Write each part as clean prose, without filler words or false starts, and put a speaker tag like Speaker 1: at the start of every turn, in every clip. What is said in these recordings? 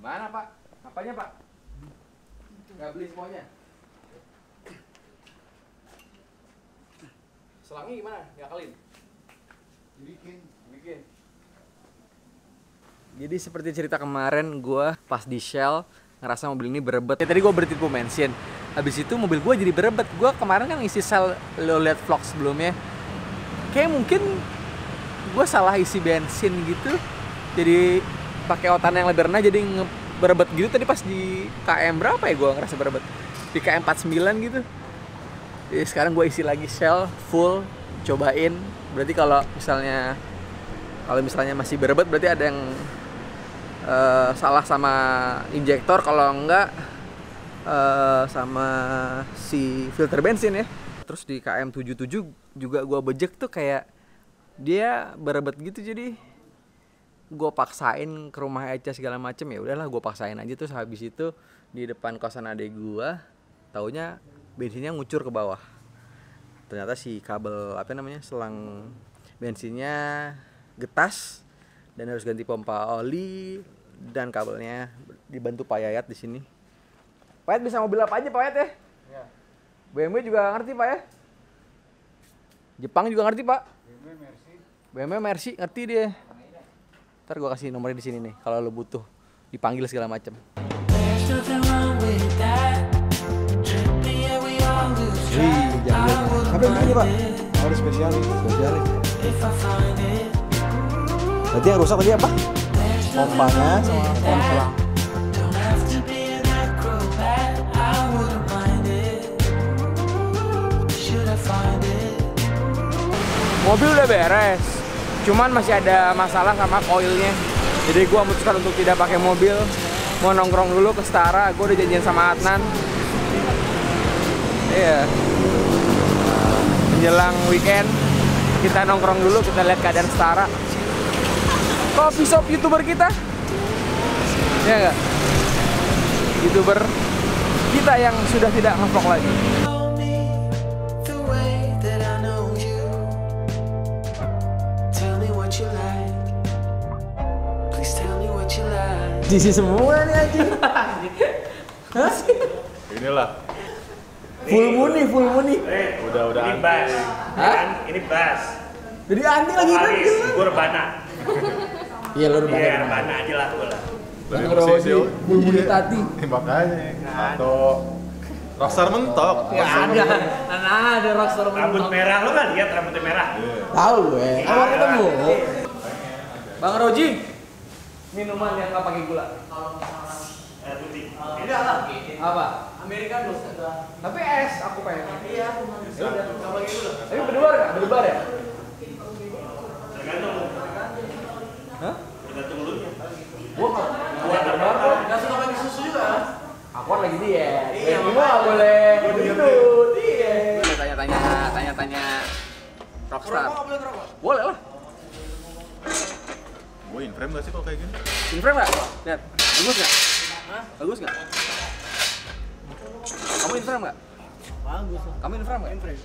Speaker 1: Gimana Pak? Apanya Pak? Nggak beli semuanya? Selangnya gimana? Diakalin? Dibikin. Jadi seperti cerita kemarin, gue pas di Shell ngerasa mobil ini berebet. Tadi gue berhenti pom bensin. Habis itu mobil gue jadi berebet. Gue kemarin kan isi Shell, lo liat vlog sebelumnya. Kayak mungkin gue salah isi bensin gitu. Jadi pakai otan yang lebih rendah jadi berebet gitu. Tadi pas di KM berapa ya gue ngerasa berebet? Di KM 49 gitu. Jadi sekarang gue isi lagi Shell full, cobain. Berarti kalau misalnya masih berebet berarti ada yang salah sama injektor, kalau enggak sama si filter bensin ya. Terus di KM 77 juga gue bejek tuh kayak dia berebet gitu, jadi gue paksain ke rumah Eca segala macem. Ya udahlah gue paksain aja. Terus habis itu di depan kosan adek gue, taunya bensinnya ngucur ke bawah. Ternyata si kabel selang bensinnya getas dan harus ganti pompa oli, dan kabelnya dibantu Pak Yayat di sini. Pak Yayat bisa mobil apa aja Pak Yayat ya? Iya. BMW juga ngerti Pak ya? Jepang juga ngerti Pak? BMW Mercy ngerti dia. Ntar gue kasih nomornya di sini nih kalau lo butuh dipanggil segala macam. Wih, jangan. Apa yang punya Pak?
Speaker 2: Ada spesialis.
Speaker 1: Berarti yang rusak tadi apa?
Speaker 2: Pompanya sama selang.
Speaker 1: Mobil udah beres, cuman masih ada masalah sama koilnya. Jadi gue memutuskan untuk tidak pakai mobil, mau nongkrong dulu ke Setara. Gue udah janjian sama Adnan. Iya. Menjelang weekend kita nongkrong dulu, kita lihat keadaan Setara. Coffee shop YouTuber kita, ya nggak? YouTuber kita yang sudah tidak nge-vlog lagi. Diisi semua nih anjing. Hah?
Speaker 3: Inilah.
Speaker 1: Full muni.
Speaker 3: Udah.
Speaker 4: Ini bass.
Speaker 1: Hah?
Speaker 4: Ini bass.
Speaker 1: Jadi anjing lagi kan?
Speaker 4: Paris, gue rebana.
Speaker 1: Iya lo udah
Speaker 4: Iya,
Speaker 1: bayar.
Speaker 4: rebana aja lah gue lah.
Speaker 1: Yang ngerawat di bulu tati.
Speaker 3: Makanya. Atau rockstar mentok.
Speaker 1: Ya ada rockstar
Speaker 4: Rambut merah, lo nggak lihat rambutnya merah?
Speaker 1: Tahu gue. Awal ketemu. Bang Roji, minuman yang nggak pakai gula.
Speaker 4: Air putih.
Speaker 1: Ini apa? Americano. Tapi es aku pengen. Iya. Ya udah, nggak pakai gula. Tapi berdebar ya?
Speaker 4: Tergantung.
Speaker 1: Hah?
Speaker 4: Tergantung lu nya.
Speaker 1: Gua berdebar.
Speaker 5: Nggak suka pakai susu juga.
Speaker 1: Aku kan lagi diet.
Speaker 5: Iya,
Speaker 1: Gua nggak boleh gitu.
Speaker 5: Iya.
Speaker 1: Gua tanya rockstar.
Speaker 5: Nggak boleh ngerokok.
Speaker 1: Boleh lah.
Speaker 3: Gue in frame gak sih kalau kayak gini?
Speaker 1: In frame nggak? Lihat. Bagus nggak?
Speaker 5: Hah?
Speaker 1: Bagus nggak? Kamu in frame nggak?
Speaker 5: Bagus lah.
Speaker 1: Kamu in frame nggak?
Speaker 5: In frame.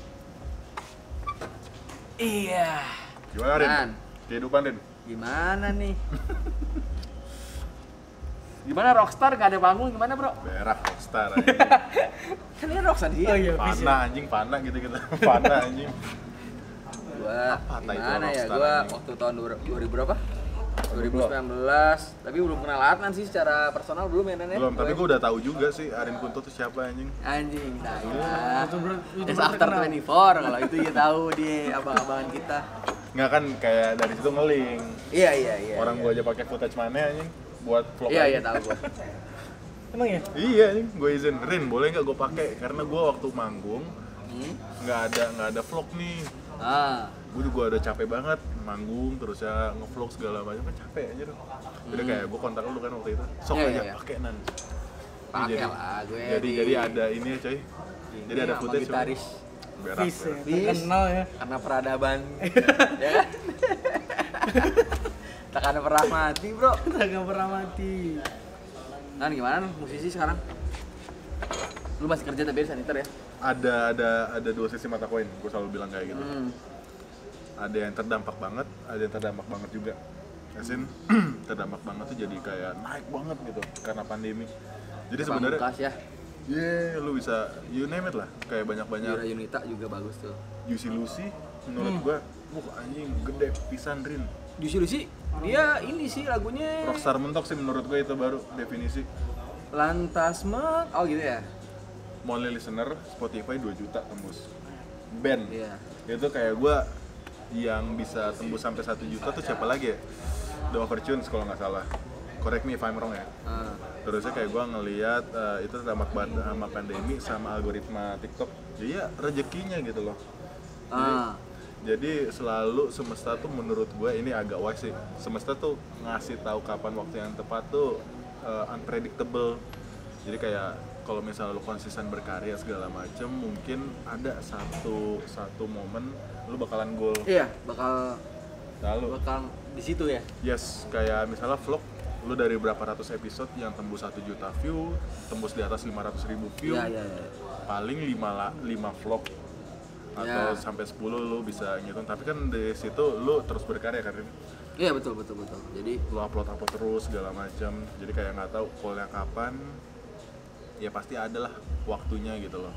Speaker 1: Iya.
Speaker 3: Gimana Rin?
Speaker 1: Man.
Speaker 3: Kehidupan Rin?
Speaker 1: Gimana nih? Gimana rockstar gak ada panggung gimana bro?
Speaker 3: Berak rockstar anjing.
Speaker 1: Kan ini rockstar dia.
Speaker 5: Oh iya,
Speaker 3: Pana anjing, pana gitu-gitu. Pana anjing.
Speaker 1: Gua
Speaker 3: Apa itu
Speaker 1: gimana ya?
Speaker 3: rockstar
Speaker 1: Gua
Speaker 3: anjing?
Speaker 1: waktu tahun 2000 berapa? 2019. Tapi belum kenal Adnan sih secara personal belum ya Nan ya?
Speaker 3: Belum, tapi gue udah tahu juga sih Arin Kunto tuh siapa anjing.
Speaker 1: Anjing, saya.
Speaker 5: YouTuber
Speaker 1: It's after
Speaker 5: terkenal.
Speaker 1: 24 kalau itu ya tahu dia abang-abangan kita.
Speaker 3: Nggak kan kayak dari situ ngeling.
Speaker 1: Iya.
Speaker 3: Orang gue aja pakai footage mana anjing buat vlog.
Speaker 1: Iya,
Speaker 3: aja.
Speaker 1: tahu gua.
Speaker 5: Emang ya?
Speaker 3: Iya anjing, gue izin Rin, boleh nggak gue pakai? Karena gue waktu manggung nggak ada vlog nih. Gue juga udah capek banget manggung terus ya ngevlog segala macam kan capek aja tuh. Udah kayak gue kontak lu kan waktu itu. Sok
Speaker 1: Iya,
Speaker 3: aja
Speaker 1: iya.
Speaker 3: pakai Nan.
Speaker 1: Pakai
Speaker 3: Jadi-
Speaker 1: lah gue.
Speaker 3: Jadi ada ini ya coy. Jadi ada footage cuma
Speaker 1: gitaris.
Speaker 3: berak.
Speaker 5: Peace ya.
Speaker 1: Peace.
Speaker 5: Terkenal ya.
Speaker 1: Karena peradaban. Ya kan? Takkan pernah mati, Bro.
Speaker 5: Nggak pernah mati.
Speaker 1: Nan gimana musisi sekarang? Lu masih kerja tapi di saniter ya?
Speaker 3: Ada dua sisi mata koin, gue selalu bilang kayak gitu.
Speaker 1: Hmm.
Speaker 3: Ada yang terdampak banget, ada yang terdampak banget juga. Asin terdampak banget tuh jadi kayak naik banget gitu karena pandemi. Jadi sebenarnya
Speaker 1: Pamungkas ya.
Speaker 3: lu bisa you name it lah, kayak banyak-banyak.
Speaker 1: Yura Yunita juga bagus tuh.
Speaker 3: Juicy Lucy menurut gua, anjing gede pisan Rin.
Speaker 1: Juicy Lucy, dia ini sih lagunya
Speaker 3: Rockstar mentok sih menurut gua, itu baru definisi.
Speaker 1: Lantas oh gitu ya.
Speaker 3: Monthly listener Spotify 2 juta tembus. Band.
Speaker 1: Iya.
Speaker 3: Itu kayak gua yang bisa tembus sampai 1 juta tuh siapa lagi ya? The Overtunes kalau nggak salah. Correct me if I'm wrong ya. Terusnya kayak gue ngeliat itu tamat sama pandemi sama algoritma TikTok. Jadi ya rezekinya gitu loh. Jadi selalu semesta tuh menurut gue ini agak wise sih. Semesta tuh ngasih tahu kapan waktu yang tepat tuh unpredictable. Jadi kayak kalau misalnya lu konsisten berkarya segala macem, mungkin ada satu momen lu bakalan goal.
Speaker 1: Iya, bakal di situ ya.
Speaker 3: Yes, kayak misalnya vlog, lu dari berapa ratus episode yang tembus 1 juta view, tembus di atas 500.000 view,
Speaker 1: Iya.
Speaker 3: paling 5 vlog atau sampai 10 lu bisa ngitung. Tapi kan di situ lu terus berkarya kan.
Speaker 1: Iya betul. Jadi
Speaker 3: Lu upload terus segala macam. Jadi kayak nggak tahu call-nya kapan. Ya pasti ada lah waktunya gitu loh.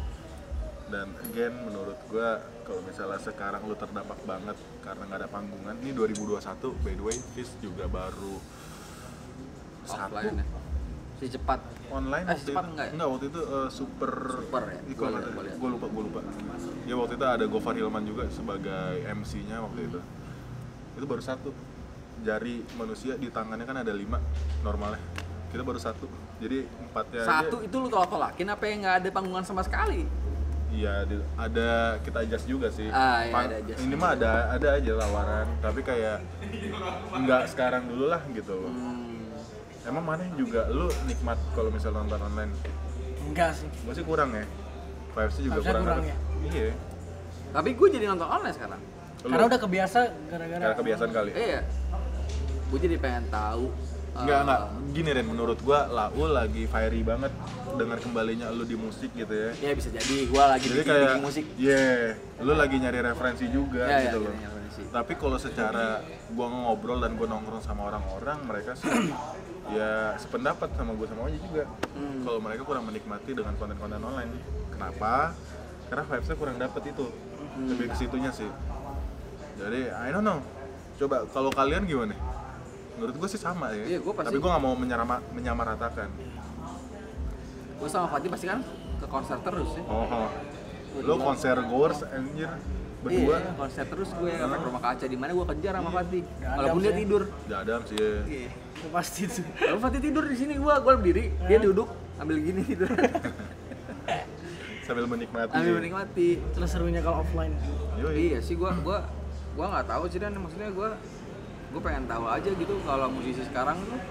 Speaker 3: Dan again menurut gua kalau misalnya sekarang lu terdampak banget karena nggak ada panggungan. Ini 2021 by the way, Fizz juga baru
Speaker 1: offline ya. Si cepat.
Speaker 3: online waktu
Speaker 1: cepat
Speaker 3: itu.
Speaker 1: enggak ya?
Speaker 3: Enggak, waktu itu super
Speaker 1: ya?
Speaker 3: Gue lupa. Ya waktu itu ada Gofar Hilman juga sebagai MC-nya waktu itu. Itu baru 1 jari manusia di tangannya kan ada 5 normalnya. Kita baru 1. Jadi 4-nya
Speaker 1: Satu itu lu tolak-tolakin apa yang nggak ada panggungan sama sekali?
Speaker 3: Iya, ada kita adjust juga sih.
Speaker 1: Iya, ada adjust.
Speaker 3: Ini mah ada aja tawaran, tapi kayak nggak sekarang dulu lah gitu loh. Emang mana juga lu nikmat kalau misalnya nonton online?
Speaker 5: Enggak sih.
Speaker 3: Gue sih kurang ya. Vibes-nya juga
Speaker 5: Vibes-nya kurang
Speaker 3: ya.
Speaker 5: ya?
Speaker 3: Iya.
Speaker 1: Tapi gue jadi nonton online sekarang.
Speaker 5: Karena udah kebiasa gara-gara
Speaker 3: Karena kebiasaan kali.
Speaker 1: Iya. Gue jadi pengen tahu.
Speaker 3: Enggak. Gini Ren, menurut gua Lau lagi fiery banget dengar kembalinya lu di musik gitu ya.
Speaker 1: Ya bisa jadi gue lagi
Speaker 3: Jadi
Speaker 1: bikin
Speaker 3: kayak
Speaker 1: musik.
Speaker 3: lu lagi nyari referensi juga
Speaker 1: Ya,
Speaker 3: gitu
Speaker 1: ya,
Speaker 3: loh.
Speaker 1: nyari referensi.
Speaker 3: Tapi kalau secara gua ngobrol dan gua nongkrong sama orang-orang, mereka sih ya sependapat sama gua sama aja juga. Kalau mereka kurang menikmati dengan konten-konten online. Kenapa? Karena vibes-nya kurang dapet itu. Lebih ke situnya sih. Jadi I don't know. Coba kalau kalian gimana? Menurut gue sih sama ya.
Speaker 1: Iya, gua pasti.
Speaker 3: Tapi gue nggak mau menyamaratakan.
Speaker 1: Gue sama Fatih pasti kan ke konser terus ya.
Speaker 3: Lo konser goers anjir berdua.
Speaker 1: Iya, konser terus gue sampai ke rumah kaca di mana gue kejar sama Fatih.
Speaker 5: Nggak
Speaker 1: Walaupun
Speaker 5: ada
Speaker 1: dia
Speaker 5: sih.
Speaker 1: tidur.
Speaker 3: Jadam sih ya.
Speaker 1: Iya.
Speaker 5: itu pasti tuh.
Speaker 1: Lalu Fatih tidur di sini, gue berdiri, dia duduk ambil gini tidur.
Speaker 3: Sambil menikmati.
Speaker 1: Ambil menikmati.
Speaker 5: Terus serunya kalau offline.
Speaker 3: Yoi.
Speaker 1: Iya sih, gue nggak tahu sih, dan maksudnya gue pengen tahu aja gitu kalau musisi sekarang tuh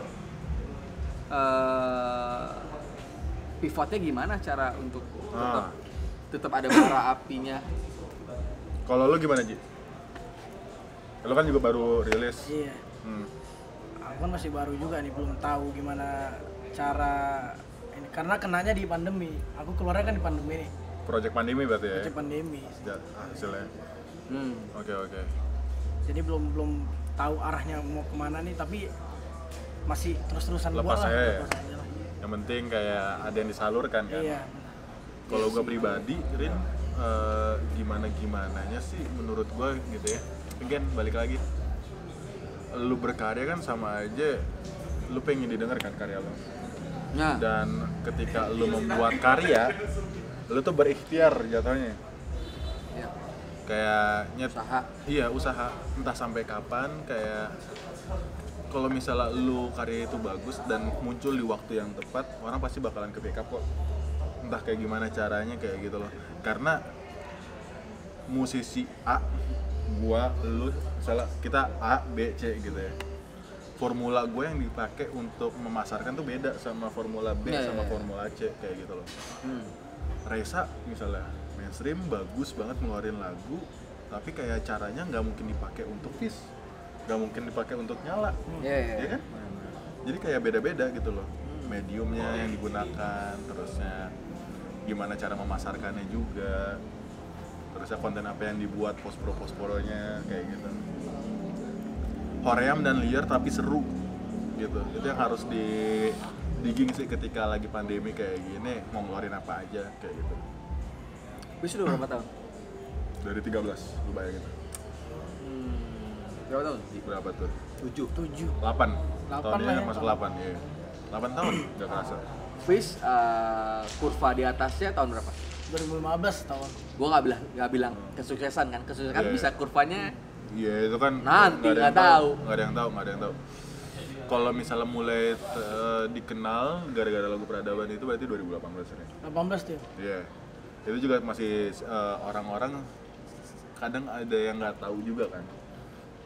Speaker 1: pivotnya gimana cara untuk tetap ada bara apinya.
Speaker 3: Kalau lo gimana Ji? Lo kan juga baru rilis.
Speaker 5: Iya. Aku kan masih baru juga nih, belum tahu gimana cara ini, karena kenanya di pandemi. Aku keluarnya kan di pandemi nih.
Speaker 3: Project pandemi berarti ya?
Speaker 5: Project pandemi.
Speaker 3: Hasilnya. Oke.
Speaker 5: Jadi belum tahu arahnya mau kemana nih, tapi masih terus-terusan
Speaker 3: Lepas
Speaker 5: gua lah.
Speaker 3: aja ya?
Speaker 5: Lepas aja lah.
Speaker 3: Yang penting kayak ada yang disalurkan kan?
Speaker 5: Iya.
Speaker 3: Kalau gue pribadi, Rin, gimana-gimananya sih menurut gue gitu ya. Again, balik lagi. Lu berkarya kan sama aja, lu pengen didengar kan karya lu.
Speaker 1: Nah,
Speaker 3: Dan ketika lu membuat karya, lu tuh berikhtiar jatuhnya.
Speaker 1: ya,
Speaker 3: Kayak
Speaker 1: usaha.
Speaker 3: Iya, usaha. Entah sampai kapan, kayak kalau misalnya lu karya itu bagus dan muncul di waktu yang tepat, orang pasti bakalan ke backup kok. Entah kayak gimana caranya, kayak gitu loh. Karena musisi A, gua, lu, misalnya kita A, B, C gitu ya. Formula gue yang dipakai untuk memasarkan tuh beda sama formula B sama formula C, kayak gitu loh. Reza misalnya mainstream bagus banget ngeluarin lagu, tapi kayak caranya nggak mungkin dipakai untuk Fizz, nggak mungkin dipakai untuk Nyala, ya kan? Jadi kayak beda-beda gitu loh, mediumnya yang digunakan, terusnya gimana cara memasarkannya juga, terusnya konten apa yang dibuat, post-pro-nya kayak gitu. hoream dan liar tapi seru gitu. Itu yang harus digging sih ketika lagi pandemi kayak gini, mau ngeluarin apa aja kayak gitu.
Speaker 1: Wis lu berapa tahun?
Speaker 3: Dari 13, lu bayangin.
Speaker 1: Berapa tahun?
Speaker 3: Berapa tuh?
Speaker 5: 7.
Speaker 3: 8.
Speaker 5: Delapan
Speaker 3: Tahunnya
Speaker 5: lah ya.
Speaker 3: masuk 8, iya. 8 tahun, gak kerasa.
Speaker 1: Wis kurva di atasnya tahun berapa?
Speaker 5: 2015 tahun.
Speaker 1: Gua nggak bilang kesuksesan kan. Kesuksesan
Speaker 3: Iya.
Speaker 1: bisa kurvanya
Speaker 3: Iya, itu kan
Speaker 1: Nanti,
Speaker 3: nggak
Speaker 1: nggak tahu.
Speaker 3: Nggak ada yang tahu. Kalau misalnya mulai dikenal gara-gara lagu Peradaban itu berarti 2018 ya?
Speaker 5: 18 tuh.
Speaker 3: Iya. Itu juga masih orang-orang kadang ada yang nggak tahu juga kan.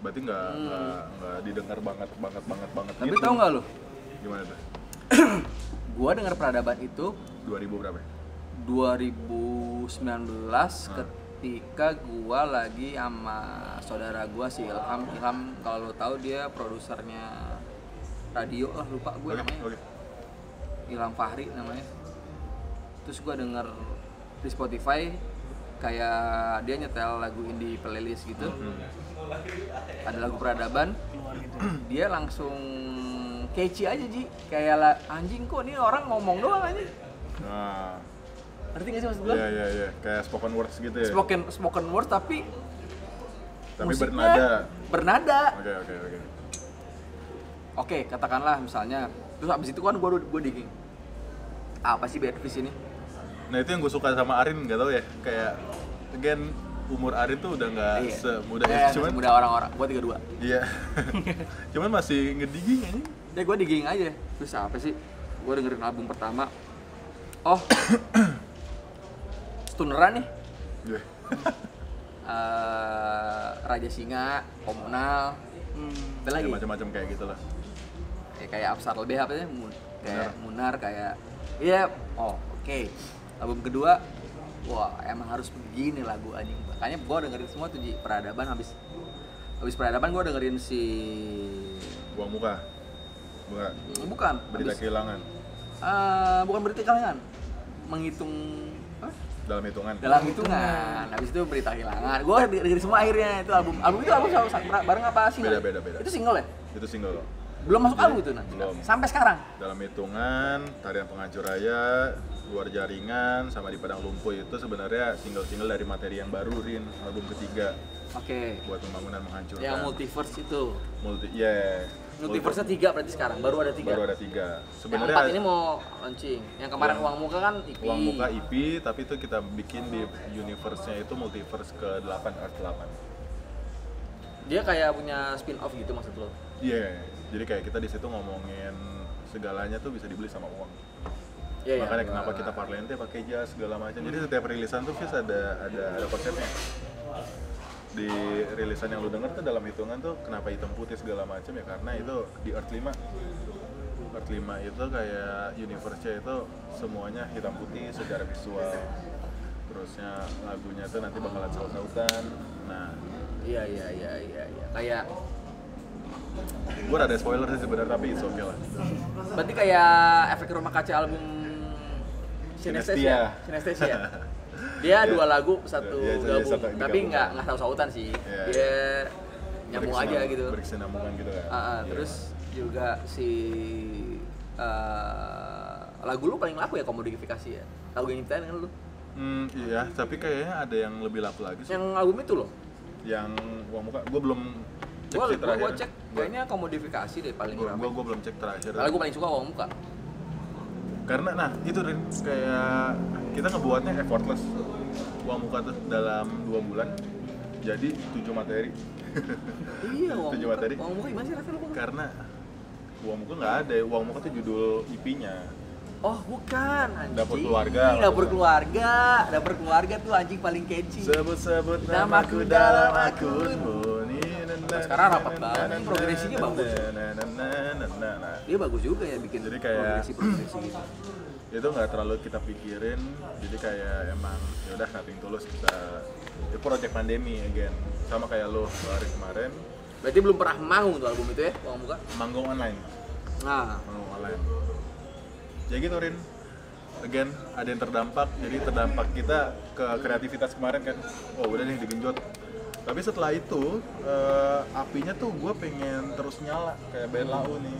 Speaker 3: Berarti nggak didengar banget
Speaker 1: tapi
Speaker 3: gitu.
Speaker 1: tahu nggak lu?
Speaker 3: Gimana tuh?
Speaker 1: Gua dengar Peradaban itu
Speaker 3: 2000 berapa ya?
Speaker 1: 2019 ketika gua lagi sama saudara gua si Ilham kalau lo tahu dia produsernya radio lah, lupa gue namanya.
Speaker 3: Oke.
Speaker 1: Ilham Fahri namanya. Terus gua denger di Spotify kayak dia nyetel lagu indie playlist gitu. Ada lagu Peradaban,
Speaker 5: Keluar gitu.
Speaker 1: dia langsung catchy aja Ji, kayak anjing kok ini orang ngomong doang aja.
Speaker 3: Nah,
Speaker 1: Ngerti gak sih maksud gue?
Speaker 3: iya. Kayak spoken words gitu ya.
Speaker 1: Spoken word tapi
Speaker 3: Bernada.
Speaker 1: Bernada.
Speaker 3: Oke.
Speaker 1: Oke, katakanlah misalnya, terus abis itu kan gue digging. Apa sih Bad Fish ini?
Speaker 3: Nah, itu yang gue suka sama Arin, nggak tahu ya. Kayak again umur Arin tuh udah nggak semuda itu, cuman
Speaker 1: semudah orang-orang. Gue 32.
Speaker 3: iya. Cuman masih ngedigging aja.
Speaker 1: Ya gue digging aja. Terus apa sih? Gue dengerin album pertama. Oh, Stuneran nih.
Speaker 3: Iya.
Speaker 1: Raja Singa, Komunal, ada lagi.
Speaker 3: Ya, macam-macam kayak gitu lah.
Speaker 1: Kayak Absar lebih apa sih? Kayak Munar kayak iya. Oh, oke. Album kedua, wah emang harus begini lagu anjing. Makanya gue dengerin semua tuh Ji. Peradaban habis Peradaban gue dengerin si
Speaker 3: Buang muka.
Speaker 1: bukan
Speaker 3: Berita
Speaker 1: habis-
Speaker 3: kehilangan
Speaker 1: bukan berita kehilangan, menghitung apa?
Speaker 3: dalam hitungan.
Speaker 1: Habis itu berita kehilangan. Gue dengerin semua akhirnya itu album itu album bareng apa single?
Speaker 3: Beda.
Speaker 1: Itu single ya?
Speaker 3: Itu single loh.
Speaker 1: Belum masuk album itu nah.
Speaker 3: Belum.
Speaker 1: Sampai sekarang.
Speaker 3: Dalam hitungan, Tarian Penghancur Raya, Luar Jaringan, sama Di Padang Lumpuh itu sebenarnya single-single dari materi yang baru, Rin, album ketiga
Speaker 1: Oke.
Speaker 3: buat pembangunan menghancurkan.
Speaker 1: Yang multiverse itu.
Speaker 3: Multiverse
Speaker 1: Multiverse-nya 3 berarti sekarang, baru ada 3.
Speaker 3: baru ada 3.
Speaker 1: Yang
Speaker 3: Sebenarnya
Speaker 1: 4 ini mau launching. Yang kemarin Uang Muka kan EP.
Speaker 3: Uang Muka EP, tapi itu kita bikin di universe-nya itu multiverse ke-8, Earth 8.
Speaker 1: Dia kayak punya spin-off gitu maksud lo.
Speaker 3: Iya, jadi kayak kita di situ ngomongin segalanya tuh bisa dibeli sama uang.
Speaker 1: Iya,
Speaker 3: Makanya kenapa kita parlente pakai jas segala macam. Jadi setiap rilisan tuh Fis ada konsepnya. Di rilisan yang lu denger tuh dalam hitungan tuh kenapa hitam putih segala macam ya karena itu di Earth 5. Earth 5 itu kayak universe-nya itu semuanya hitam putih secara visual. Terusnya lagunya tuh nanti bakalan saut-sautan. Nah,
Speaker 1: Iya. Kayak
Speaker 3: gue rada spoiler sih sebenarnya tapi it's okay lah.
Speaker 1: berarti kayak efek rumah kaca album
Speaker 3: Synesthesia.
Speaker 1: Synesthesia. Dia
Speaker 3: Iya.
Speaker 1: 2 lagu satu
Speaker 3: Iya,
Speaker 1: gabung,
Speaker 3: satu
Speaker 1: tapi
Speaker 3: digabung.
Speaker 1: nggak tahu sautan sih.
Speaker 3: Iya.
Speaker 1: Dia nyambung aja gitu.
Speaker 3: Berkesinambungan gitu kan. Iya.
Speaker 1: Terus juga si lagu lu paling laku ya komodifikasi ya. Lagu yang nyiptain kan lu.
Speaker 3: Iya, tapi kayaknya ada yang lebih laku lagi sih.
Speaker 1: Yang album itu loh.
Speaker 3: Yang Uang Muka, gue belum cek
Speaker 1: Gua
Speaker 3: sih terakhir.
Speaker 1: cek kayaknya komodifikasi deh paling
Speaker 3: Gue
Speaker 1: ramai.
Speaker 3: belum cek terakhir.
Speaker 1: Lagu paling suka Uang Muka.
Speaker 3: Karena nah itu Rin, kayak kita ngebuatnya effortless. Uang Muka tuh dalam 2 bulan jadi 7 materi.
Speaker 1: Iya, Uang
Speaker 3: 7
Speaker 1: Muka.
Speaker 3: materi.
Speaker 1: Uang Muka gimana sih Rafael?
Speaker 3: Karena Uang Muka nggak ada, Uang Muka tuh judul EP-nya.
Speaker 1: Oh bukan, anjing.
Speaker 3: Dapur keluarga.
Speaker 1: Dapur keluarga tuh anjing paling catchy.
Speaker 3: Sebut-sebut
Speaker 1: Namaku
Speaker 3: namaku
Speaker 1: dalam
Speaker 3: dalam akunmu.
Speaker 1: Sekarang rapat banget, ini progresinya bagus. Dia bagus juga ya bikin
Speaker 3: Jadi kayak-
Speaker 1: progresi gitu.
Speaker 3: Itu nggak terlalu kita pikirin, jadi kayak emang yaudah nothing tulus kita itu project pandemi again sama kayak lo kemarin
Speaker 1: Berarti belum pernah manggung tuh album itu ya, Uang Muka?
Speaker 3: manggung online.
Speaker 1: Nah,
Speaker 3: Ya gitu Rin, again ada yang terdampak, jadi terdampak kita ke kreativitas kemarin kan, oh udah nih digenjot Tapi setelah itu apinya tuh gue pengen terus nyala kayak band Lau nih.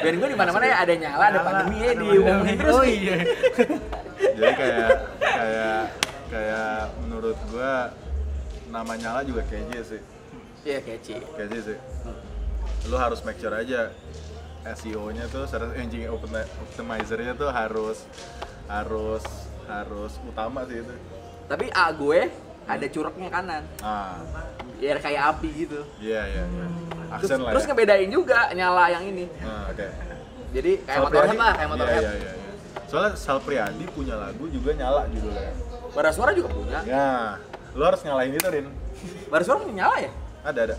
Speaker 1: Band gue di mana-mana ya ada nyala, ada pandemi ya diumumin terus.
Speaker 5: Oh iya.
Speaker 3: Jadi kayak menurut gue nama nyala juga catchy sih.
Speaker 1: Iya catchy.
Speaker 3: Catchy sih. Lu harus make sure aja SEO-nya tuh, search engine optimizer-nya tuh harus utama sih itu.
Speaker 1: Tapi gue ada curugnya kanan. Biar kayak api gitu.
Speaker 3: Iya. Aksen lah.
Speaker 1: Terus
Speaker 3: Ya.
Speaker 1: ngebedain juga nyala yang ini.
Speaker 3: Oke.
Speaker 1: Jadi kayak Motorhead lah, kayak Motorhead.
Speaker 3: Iya. Soalnya Sal Priadi punya lagu juga nyala judulnya.
Speaker 1: Bara Suara juga punya.
Speaker 3: Ya, lu harus nyalain itu, Rin.
Speaker 1: Bara Suara punya nyala ya?
Speaker 3: Ada.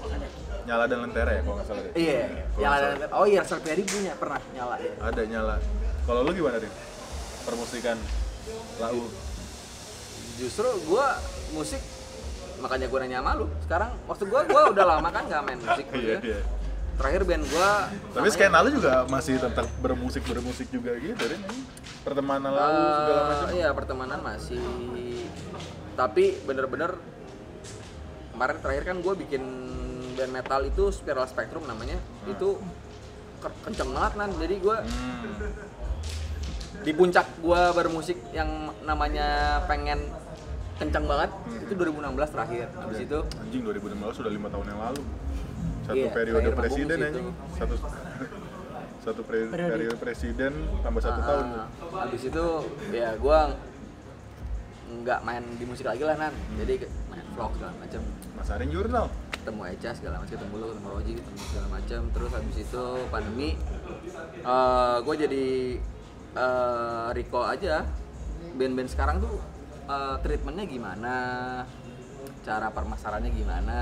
Speaker 3: Nyala dan Lentera ya kalau nggak salah deh.
Speaker 1: Iya.
Speaker 3: Kalau
Speaker 1: Nyala
Speaker 3: nggak
Speaker 1: dan
Speaker 3: salah.
Speaker 1: oh iya, Sal Priadi punya pernah nyala ya.
Speaker 3: Ada nyala. Kalau lu gimana, Rin? Permusikan Lau.
Speaker 1: Justru gue musik, makanya gue nanya sama lu. Sekarang waktu gue udah lama kan gak main musik
Speaker 3: Iya.
Speaker 1: Terakhir band gue
Speaker 3: Tapi skena lu juga masih tetap bermusik juga gitu, Rin. Pertemanan Lau segala macam.
Speaker 1: Iya, pertemanan masih. Tapi bener-bener kemarin terakhir kan gue bikin band metal itu Spiral Spectrum namanya. Itu kenceng banget kan. Jadi gue di puncak gue bermusik yang namanya pengen kenceng banget itu 2016 terakhir. Habis itu
Speaker 3: Anjing 2016 sudah 5 tahun yang lalu. Satu
Speaker 1: Iya,
Speaker 3: periode
Speaker 1: terakhir
Speaker 3: presiden
Speaker 1: manggung
Speaker 3: anjing.
Speaker 1: situ.
Speaker 3: Satu periode presiden tambah 1 tahun.
Speaker 1: Habis itu ya gue nggak main di musik lagi lah Nan. Jadi main vlog segala macem,
Speaker 3: Masarin jurnal.
Speaker 1: ketemu Echa segala macam, ketemu lu, ketemu Roji, ketemu segala macam. Terus habis itu pandemi gue jadi recall aja band-band sekarang tuh treatmentnya gimana, cara permasalahannya gimana,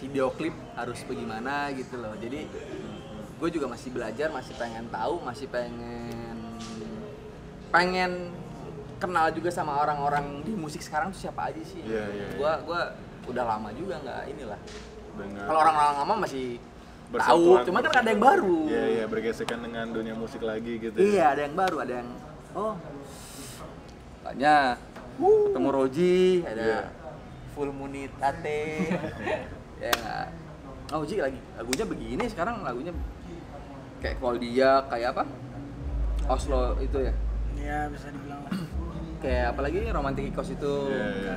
Speaker 1: video klip harus bagaimana gitu loh. Jadi gue juga masih belajar, masih pengen tahu, masih pengen kenal juga sama orang-orang di musik sekarang tuh siapa aja sih.
Speaker 3: Iya.
Speaker 1: Gue udah lama juga nggak inilah.
Speaker 3: Dengan
Speaker 1: Kalau orang-orang lama masih tahu,
Speaker 3: bersentuhan-
Speaker 1: cuman kan ada yang baru.
Speaker 3: Iya, bergesekan dengan dunia musik lagi gitu.
Speaker 1: Iya, ada yang baru, ada yang banyak. Ketemu Roji, ada
Speaker 3: Iya.
Speaker 1: Full Munit Ate. Ya nggak. Roji lagi lagunya begini sekarang, lagunya kayak kalau dia kayak apa? Oslo itu ya.
Speaker 5: Ya bisa dibilang lah.
Speaker 1: Kayak apalagi Romantic Icos itu.
Speaker 3: Iya.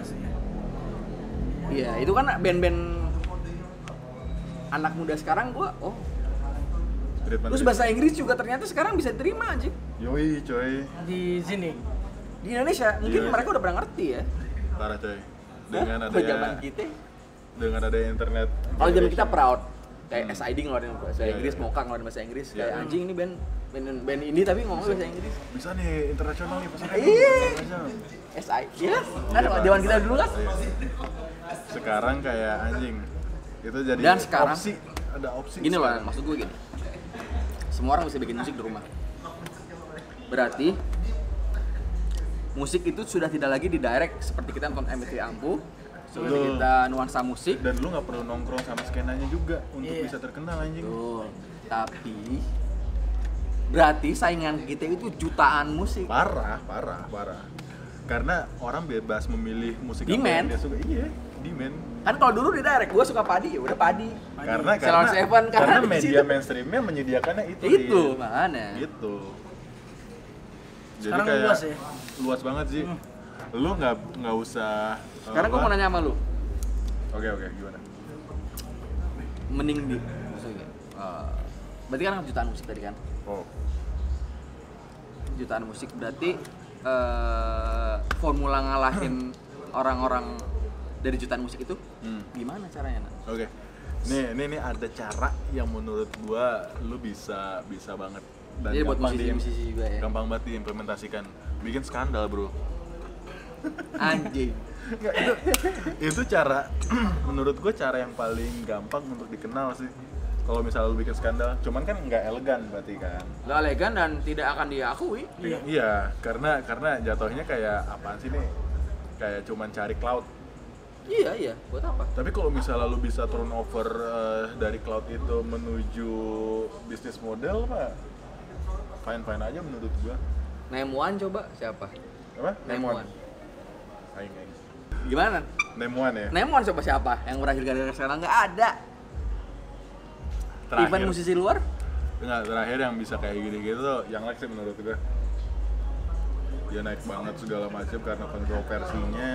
Speaker 1: Iya, itu kan band-band anak muda sekarang
Speaker 3: Treatment
Speaker 1: terus bahasa Inggris juga ternyata sekarang bisa diterima anjing.
Speaker 3: Yoi, coy.
Speaker 5: Di sini.
Speaker 1: Di Indonesia mungkin
Speaker 3: Iya.
Speaker 1: mereka udah pernah ngerti ya.
Speaker 3: Parah, coy. Dengan
Speaker 1: Hah? Kalau zaman
Speaker 3: adanya
Speaker 1: kita,
Speaker 3: internet.
Speaker 1: kalau zaman kita proud kayak SID ngeluarin bahasa
Speaker 3: Iya,
Speaker 1: Inggris,
Speaker 3: iya.
Speaker 1: Moka ngeluarin bahasa Inggris,
Speaker 3: Iya.
Speaker 1: kayak anjing ini band ini tapi ngomong bahasa Inggris.
Speaker 3: Bisa nih internasional nih pesannya.
Speaker 1: Iya.
Speaker 3: Internasional.
Speaker 1: SI, iya kan
Speaker 3: Iya, Pak.
Speaker 1: zaman kita dulu kan.
Speaker 3: Iya. Sekarang kayak anjing. Itu jadi
Speaker 1: Dan sekarang-
Speaker 3: opsi, ada opsi.
Speaker 1: Gini loh,
Speaker 3: sekarang.
Speaker 1: maksud gue gini. Semua orang bisa bikin musik di rumah. Berarti musik itu sudah tidak lagi di direct seperti kita nonton MP3 ampuh, seperti
Speaker 3: Betul.
Speaker 1: kita nuansa musik.
Speaker 3: Dan lu nggak perlu nongkrong sama skenanya juga untuk
Speaker 5: Iya.
Speaker 3: bisa terkenal anjing.
Speaker 1: Betul. Tapi berarti saingan kita itu jutaan musik.
Speaker 3: Parah. Karena orang bebas memilih musik apa
Speaker 1: Demand.
Speaker 3: yang dia suka. Iya, demand.
Speaker 1: Kan kalau dulu di direct gue suka Padi, ya udah Padi.
Speaker 3: Karena
Speaker 1: Salon Seven,
Speaker 3: karena
Speaker 1: di
Speaker 3: media
Speaker 1: situ.
Speaker 3: mainstreamnya menyediakannya itu.
Speaker 1: Itu
Speaker 3: Din.
Speaker 1: mana?
Speaker 3: Gitu. Jadi
Speaker 5: Sekarang
Speaker 3: kayak
Speaker 5: luas ya?
Speaker 3: luas banget sih. Lu nggak usah.
Speaker 1: Sekarang gue mau nanya sama lu,
Speaker 3: Oke, gimana?
Speaker 1: mending di maksudnya, berarti kan jutaan musik tadi kan?
Speaker 3: Oh,
Speaker 1: Jutaan musik berarti formula ngalahin orang-orang dari jutaan musik itu gimana caranya? Nak?
Speaker 3: oke. Nih ada cara yang menurut gua lu bisa banget dan
Speaker 1: Jadi buat
Speaker 3: gampang
Speaker 1: musisi-musisi juga ya.
Speaker 3: gampang banget diimplementasikan. Bikin skandal, Bro.
Speaker 1: Anjing.
Speaker 3: Nggak, itu cara menurut gue cara yang paling gampang untuk dikenal sih. Kalau misalnya lu bikin skandal, cuman kan nggak elegan berarti kan.
Speaker 1: Gak elegan dan tidak akan diakui.
Speaker 3: Iya, karena jatuhnya kayak apaan sih nih? Kayak cuman cari cloud.
Speaker 1: Iya, buat apa?
Speaker 3: Tapi kalau misalnya lu bisa turnover dari cloud itu menuju bisnis model, Pak, fine aja menurut gua.
Speaker 1: Name One coba siapa?
Speaker 3: Apa?
Speaker 1: Name One.
Speaker 3: Aing.
Speaker 1: Gimana?
Speaker 3: Name one ya.
Speaker 1: Nemon siapa yang berakhir gara-gara sekarang nggak ada.
Speaker 3: Terakhir.
Speaker 1: Event musisi luar?
Speaker 3: Enggak, terakhir yang bisa kayak gini-gitu tuh yang Lex sih menurut gue. Dia naik banget segala macam karena kontroversinya.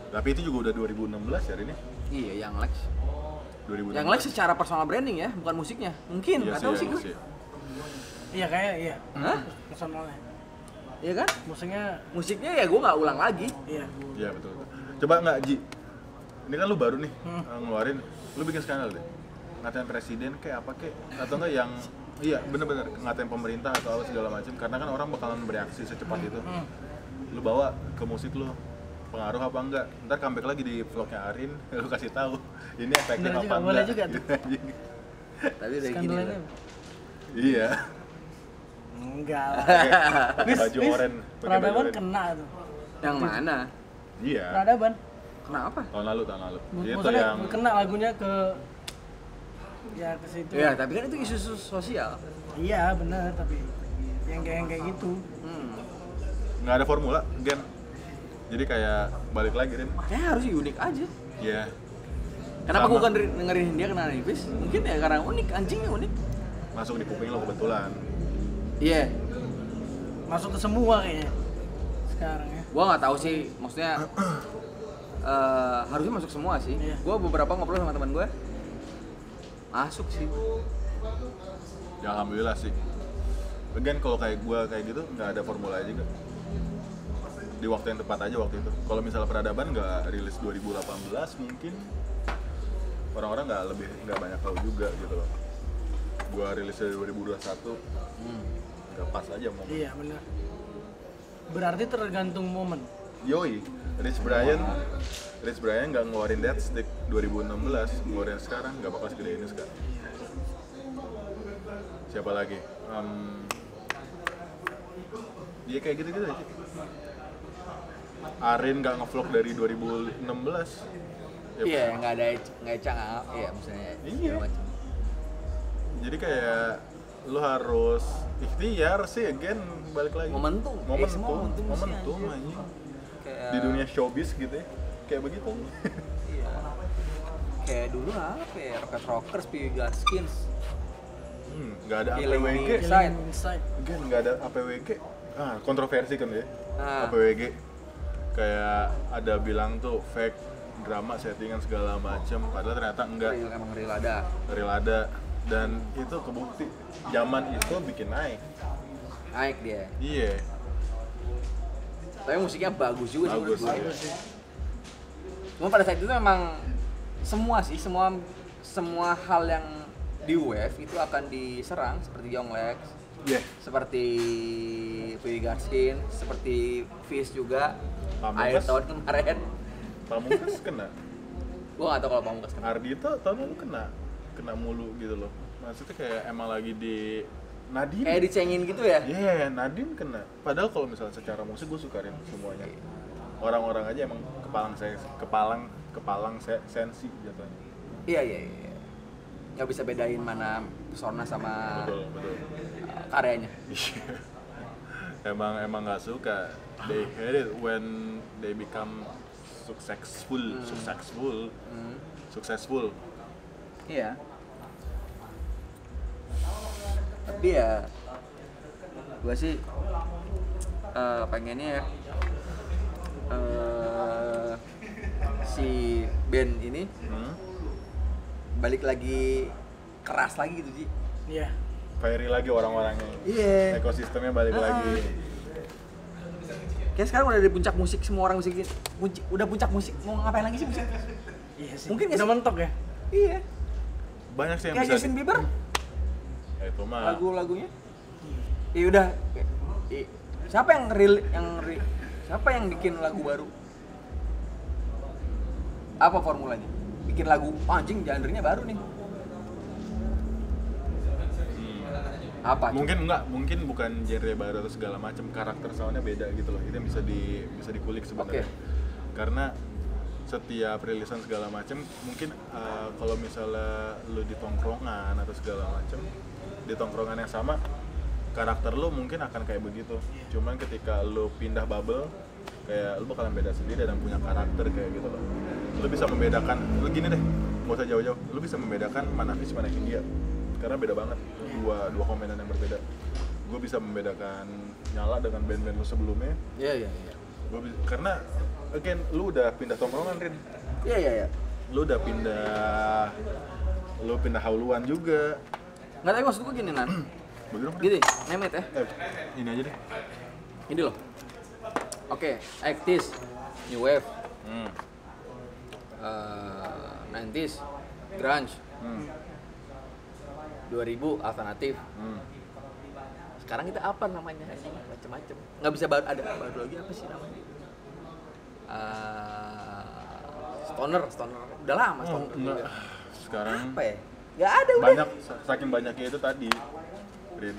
Speaker 3: Tapi itu juga udah 2016 ya ini.
Speaker 1: Iya, yang Lex.
Speaker 3: 2016.
Speaker 1: Yang Lex secara personal branding ya, bukan musiknya. Mungkin, nggak tahu sih gue.
Speaker 5: Iya kayak iya.
Speaker 1: Hah?
Speaker 5: Personalnya.
Speaker 1: Iya kan?
Speaker 5: Musiknya
Speaker 1: Ya gue nggak ulang lagi.
Speaker 5: iya.
Speaker 3: Iya betul. Coba nggak Ji? Ini kan lu baru nih ngeluarin, lu bikin skandal deh. Ngatain presiden kayak apa kek? Atau enggak yang iya bener-bener ngatain pemerintah atau apa segala macam. Karena kan orang bakalan bereaksi secepat itu. Lu bawa ke musik lu, pengaruh apa enggak? Ntar comeback lagi di vlognya Arin, lu kasih tahu ini efektif
Speaker 5: Bener
Speaker 3: apa
Speaker 5: juga,
Speaker 3: enggak?
Speaker 5: boleh juga tuh.
Speaker 1: Tapi udah gini.
Speaker 5: Skandalnya.
Speaker 1: Lah.
Speaker 3: Iya.
Speaker 5: Enggak lah.
Speaker 3: Pakai baju oren.
Speaker 5: Peradaban kena tuh.
Speaker 1: Yang mana?
Speaker 3: Iya.
Speaker 5: Peradaban.
Speaker 1: Kenapa?
Speaker 3: Tahun lalu. Itu
Speaker 5: Maksudnya
Speaker 3: yang
Speaker 5: kena lagunya ke ya ke situ.
Speaker 1: Ya, tapi kan itu isu sosial.
Speaker 5: Iya benar, tapi yang kayak gitu.
Speaker 3: nggak ada formula, Gen. Jadi kayak balik lagi Rin.
Speaker 1: Kayak harus unik aja.
Speaker 3: Iya.
Speaker 1: Kenapa
Speaker 3: Sama.
Speaker 1: gue kan dengerin dia kena nipis? Mungkin ya karena unik, anjingnya unik.
Speaker 3: Masuk di kuping lo kebetulan.
Speaker 1: Iya.
Speaker 5: Masuk ke semua kayaknya sekarang ya.
Speaker 1: Gua nggak tahu sih, maksudnya harusnya masuk semua sih.
Speaker 5: Iya.
Speaker 1: Gua beberapa ngobrol sama teman gue, masuk sih.
Speaker 3: Ya alhamdulillah sih. Again kalau kayak gua kayak gitu nggak ada formula juga. Di waktu yang tepat aja waktu itu. Kalau misalnya peradaban nggak rilis 2018 mungkin orang-orang nggak banyak tahu juga gitu loh. Gua rilis dari 2021 nggak pas aja momen.
Speaker 5: Iya benar. Berarti tergantung momen.
Speaker 3: Yoi, Rich Brian nggak ngeluarin Dead Stick 2016, ngeluarin sekarang nggak bakal segede ini sekarang. Siapa lagi? Dia kayak gitu-gitu aja. Arin nggak ngevlog dari 2016. Ya,
Speaker 1: Iya, nggak ada cang, iya misalnya.
Speaker 3: Iya.
Speaker 1: segala macam.
Speaker 3: Jadi kayak lu harus ikhtiar sih, again balik lagi.
Speaker 1: Momentum. Semua
Speaker 3: momentum
Speaker 1: sih,
Speaker 3: anjing.
Speaker 1: Kayak,
Speaker 3: Di dunia showbiz gitu ya, kayak begitu.
Speaker 1: Iya. Kayak dulu apa ya, Rocket Rockers, P.W. Skins.
Speaker 3: Nggak ada
Speaker 1: Killing
Speaker 3: APWG.
Speaker 1: Me. Inside.
Speaker 5: Inside.
Speaker 3: Again nggak ada APWG. Kontroversi kan ya.
Speaker 1: Ah.
Speaker 3: APWG. Kayak ada bilang tuh fake drama settingan segala macem, padahal ternyata enggak,
Speaker 1: Emang real ada.
Speaker 3: real ada. Dan itu kebukti zaman itu bikin naik.
Speaker 1: Naik dia.
Speaker 3: Iya.
Speaker 1: Tapi musiknya bagus juga sih.
Speaker 3: Bagus,
Speaker 1: menurut gua.
Speaker 3: iya.
Speaker 1: Cuma pada saat itu memang semua hal yang di wave itu akan diserang seperti Yonglex,
Speaker 3: Iya.
Speaker 1: seperti P.W. Skin, seperti Fish juga.
Speaker 3: Pamungkas?
Speaker 1: Akhir tahun kemarin.
Speaker 3: Pamungkas kena.
Speaker 1: Gua nggak tahu kalau Pamungkas kena.
Speaker 3: Ardito tahun lalu kena mulu gitu loh. Maksudnya kayak emang lagi di Nadine.
Speaker 1: Kayak dicengin gitu ya.
Speaker 3: Iya, Nadine kena. Padahal kalau misalnya secara musik gue sukain semuanya. Orang-orang aja emang kepalang sensi jatuhnya.
Speaker 1: Iya. Nggak bisa bedain mana pesona sama
Speaker 3: Betul.
Speaker 1: karyanya.
Speaker 3: emang nggak suka. They hate it when they become successful.
Speaker 1: Iya. Tapi ya gua sih pengennya ya si band ini balik lagi keras lagi gitu Ji.
Speaker 5: Iya.
Speaker 3: Fairy lagi orang-orangnya.
Speaker 1: Iya.
Speaker 3: Ekosistemnya balik lagi.
Speaker 1: Kayak sekarang udah di puncak musik, semua orang musik udah puncak musik, mau ngapain lagi sih musik?
Speaker 5: Iya sih.
Speaker 1: Mungkin nggak
Speaker 5: udah
Speaker 1: sih?
Speaker 5: mentok ya.
Speaker 1: Iya.
Speaker 3: Banyak sih yang
Speaker 1: Kayak
Speaker 3: bisa.
Speaker 1: Justin Bieber
Speaker 3: Ya, itu mah.
Speaker 1: lagu-lagunya. Iya udah. Siapa yang bikin lagu baru? Apa formulanya? Bikin lagu anjing genre-nya baru nih. Apa?
Speaker 3: Mungkin bukan genre baru atau segala macam, karakter soundnya beda gitu loh. Itu yang bisa dikulik sebenarnya.
Speaker 1: Oke.
Speaker 3: Karena setiap rilisan segala macam mungkin kalau misalnya lu di tongkrongan atau segala macam, di tongkrongan yang sama karakter lu mungkin akan kayak begitu. Cuman ketika lu pindah bubble kayak lu bakalan beda sendiri dan punya karakter kayak gitu loh. Lu bisa membedakan, lu gini deh, nggak usah jauh-jauh, lu bisa membedakan mana Fish mana Hindia karena beda banget, dua komenan yang berbeda. Gue bisa membedakan Nyala dengan band-band lu sebelumnya.
Speaker 1: Iya.
Speaker 3: Karena again lu udah pindah tongkrongan, Rin.
Speaker 1: Iya.
Speaker 3: Lu udah pindah hauluan juga.
Speaker 1: Nggak, tapi maksud gue gini, Nan.
Speaker 3: Begitu kan?
Speaker 1: Gini, name it ya.
Speaker 3: Ini aja deh.
Speaker 1: Ini loh. Oke, 80s, New Wave, 90s, Grunge, 2000, alternatif. Sekarang kita apa namanya? Macem-macem. Nggak bisa baru lagi apa sih namanya? Stoner. Udah lama stoner.
Speaker 3: Enggak. Sekarang
Speaker 1: Apa ya? Nggak ada udah.
Speaker 3: banyak, saking banyaknya itu tadi, Rin.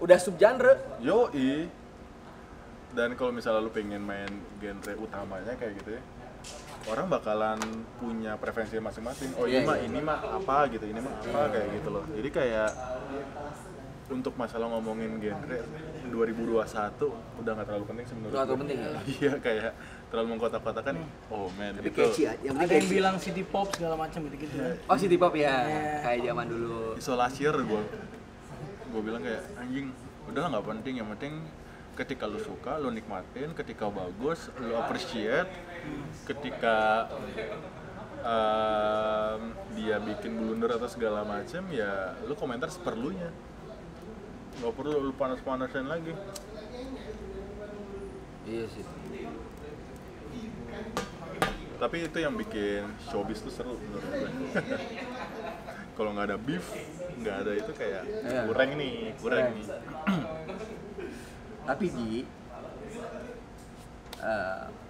Speaker 1: Udah subgenre.
Speaker 3: Yoi. Dan kalau misalnya lu pengen main genre utamanya kayak gitu ya, orang bakalan punya preferensi masing-masing. Oh
Speaker 1: Iya,
Speaker 3: ini mah apa gitu, ini mah apa kayak gitu loh. Jadi kayak untuk masalah ngomongin genre 2021 udah nggak terlalu penting sih menurut
Speaker 1: Nggak terlalu
Speaker 3: gue.
Speaker 1: penting ya?
Speaker 3: Iya, kayak terlalu mengkotak-kotakan. Oh man,
Speaker 1: Tapi
Speaker 3: itu
Speaker 1: catchy aja. Yang
Speaker 5: Ada
Speaker 1: penting
Speaker 5: yang
Speaker 1: catchy.
Speaker 5: bilang city pop segala macam gitu kan.
Speaker 1: Oh, city pop ya.
Speaker 5: Iya.
Speaker 1: Kayak zaman dulu.
Speaker 3: isolasier gue bilang kayak anjing udahlah nggak penting, yang penting ketika lu suka lu nikmatin, ketika bagus lu appreciate, ketika dia bikin blunder atau segala macem ya lu komentar seperlunya, nggak perlu lu panas-panasin lagi.
Speaker 1: Iya sih.
Speaker 3: Tapi itu yang bikin showbiz tuh seru menurut gue. Kalau nggak ada beef, nggak ada itu kayak
Speaker 1: Iya.
Speaker 3: kurang nih.
Speaker 1: Tapi Ji,